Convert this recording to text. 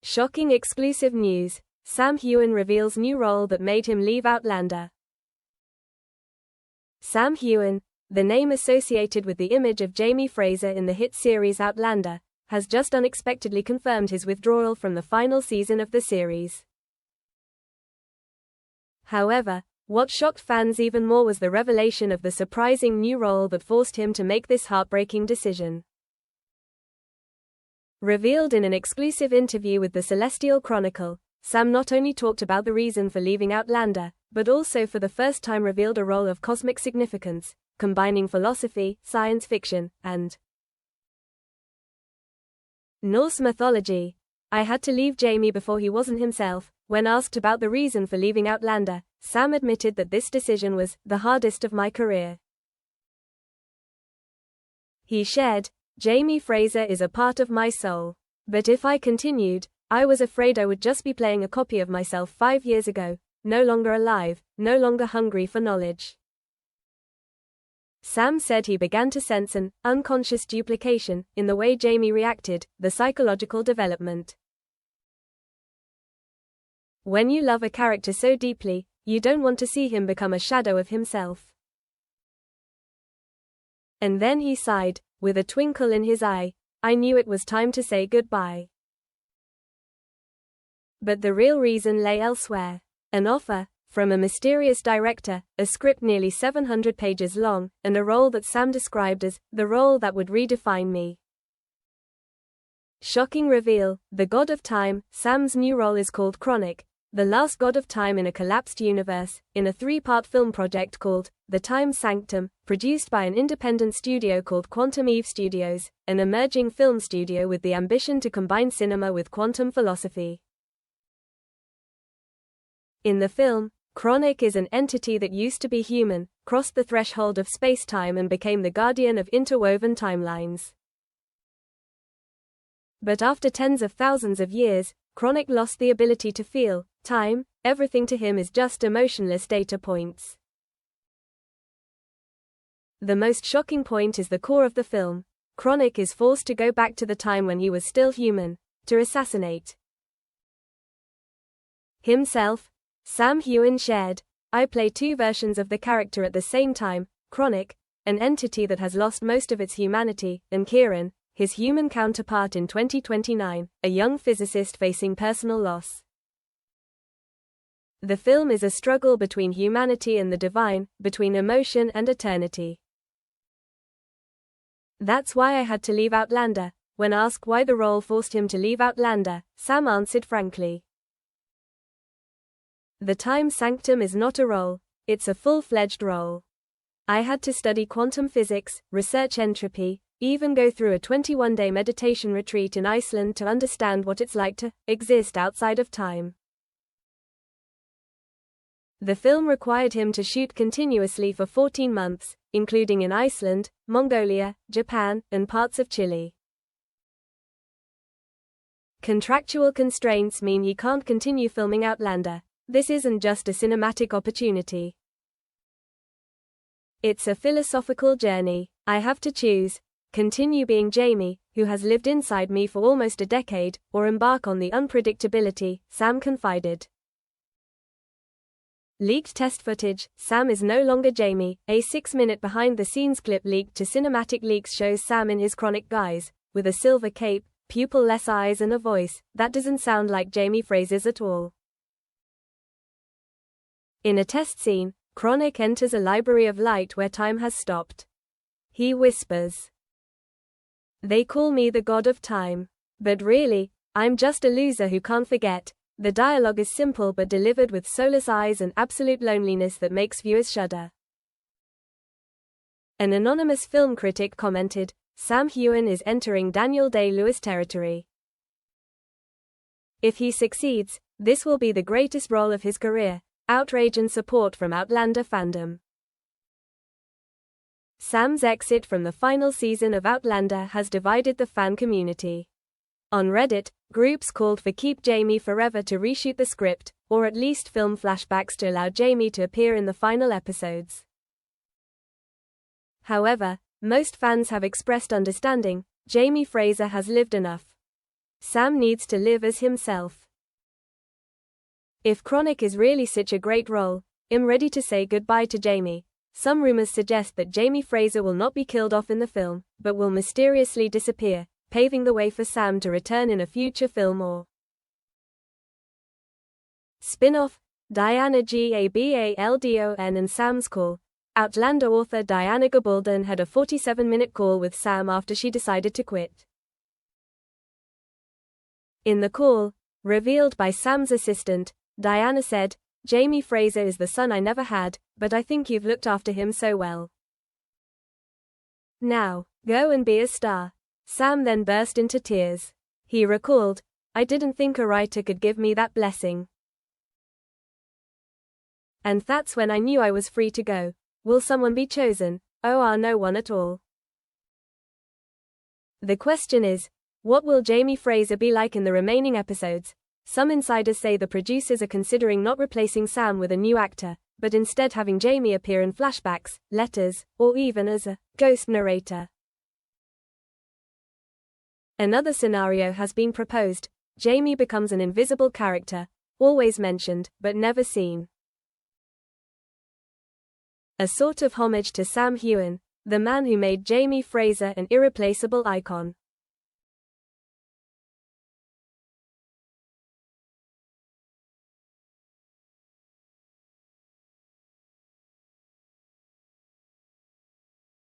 Shocking exclusive news. Sam Heughan reveals new role that made him leave Outlander. Sam Heughan, the name associated with the image of Jamie Fraser in the hit series Outlander, has just unexpectedly confirmed his withdrawal from the final season of the series. However, what shocked fans even more was the revelation of the surprising new role that forced him to make this heartbreaking decision. Revealed in an exclusive interview with the Celestial Chronicle, Sam not only talked about the reason for leaving Outlander, but also for the first time revealed a role of cosmic significance, combining philosophy, science fiction, and Norse mythology. "I had to leave Jamie before he wasn't himself." When asked about the reason for leaving Outlander, Sam admitted that this decision was the hardest of my career. He shared, "Jamie Fraser is a part of my soul. But if I continued, I was afraid I would just be playing a copy of myself 5 years ago, no longer alive, no longer hungry for knowledge." Sam said he began to sense an unconscious duplication in the way Jamie reacted, the psychological development. When you love a character so deeply, you don't want to see him become a shadow of himself. And then he sighed, with a twinkle in his eye. "I knew it was time to say goodbye." But the real reason lay elsewhere. An offer from a mysterious director, a script nearly 700 pages long, and a role that Sam described as the role that would redefine me. Shocking reveal. The God of Time. Sam's new role is called Chronic, the last god of time in a collapsed universe, in a 3-part film project called The Time Sanctum, produced by an independent studio called Quantum Eve Studios, an emerging film studio with the ambition to combine cinema with quantum philosophy. In the film, Chronic is an entity that used to be human, crossed the threshold of space-time and became the guardian of interwoven timelines. But after tens of thousands of years, Chronic lost the ability to feel time. Everything to him is just emotionless data points. The most shocking point is the core of the film. Chronic is forced to go back to the time when he was still human, to assassinate himself. Sam Heughan shared, "I play 2 versions of the character at the same time, Chronic, an entity that has lost most of its humanity, and Kieran, his human counterpart in 2029, a young physicist facing personal loss." The film is a struggle between humanity and the divine, between emotion and eternity. "That's why I had to leave Outlander." When asked why the role forced him to leave Outlander, Sam answered frankly, "The Time Sanctum is not a role, it's a full-fledged role. I had to study quantum physics, research entropy, even go through a 21-day meditation retreat in Iceland to understand what it's like to exist outside of time." The film required him to shoot continuously for 14 months, including in Iceland, Mongolia, Japan, and parts of Chile. Contractual constraints mean he can't continue filming Outlander. This isn't just a cinematic opportunity. It's a philosophical journey. I have to choose: continue being Jamie, who has lived inside me for almost a decade, or embark on the unpredictability, Sam confided. Leaked test footage. Sam is no longer Jamie. A 6-minute behind-the-scenes clip leaked to Cinematic Leaks shows Sam in his Chronic guise, with a silver cape, pupil-less eyes and a voice that doesn't sound like Jamie Fraser's at all. In a test scene, Chronic enters a library of light where time has stopped. He whispers, "They call me the God of Time. But really, I'm just a loser who can't forget." The dialogue is simple but delivered with soulless eyes and absolute loneliness that makes viewers shudder. An anonymous film critic commented, "Sam Heughan is entering Daniel Day-Lewis territory. If he succeeds, this will be the greatest role of his career." Outrage and support from Outlander fandom. Sam's exit from the final season of Outlander has divided the fan community. On Reddit, groups called for Keep Jamie Forever to reshoot the script, or at least film flashbacks to allow Jamie to appear in the final episodes. However, most fans have expressed understanding. Jamie Fraser has lived enough. Sam needs to live as himself. If Chronic is really such a great role, I'm ready to say goodbye to Jamie. Some rumors suggest that Jamie Fraser will not be killed off in the film, but will mysteriously disappear, paving the way for Sam to return in a future film or spin-off. Diana Gabaldon and Sam's call. Outlander author Diana Gabaldon had a 47-minute call with Sam after she decided to quit. In the call, revealed by Sam's assistant, Diana said, "Jamie Fraser is the son I never had, but I think you've looked after him so well. Now, go and be a star." Sam then burst into tears. He recalled, "I didn't think a writer could give me that blessing. And that's when I knew I was free to go. Will someone be chosen? Oh, no one at all." The question is, what will Jamie Fraser be like in the remaining episodes? Some insiders say the producers are considering not replacing Sam with a new actor, but instead having Jamie appear in flashbacks, letters, or even as a ghost narrator. Another scenario has been proposed. Jamie becomes an invisible character, always mentioned, but never seen. A sort of homage to Sam Heughan, the man who made Jamie Fraser an irreplaceable icon.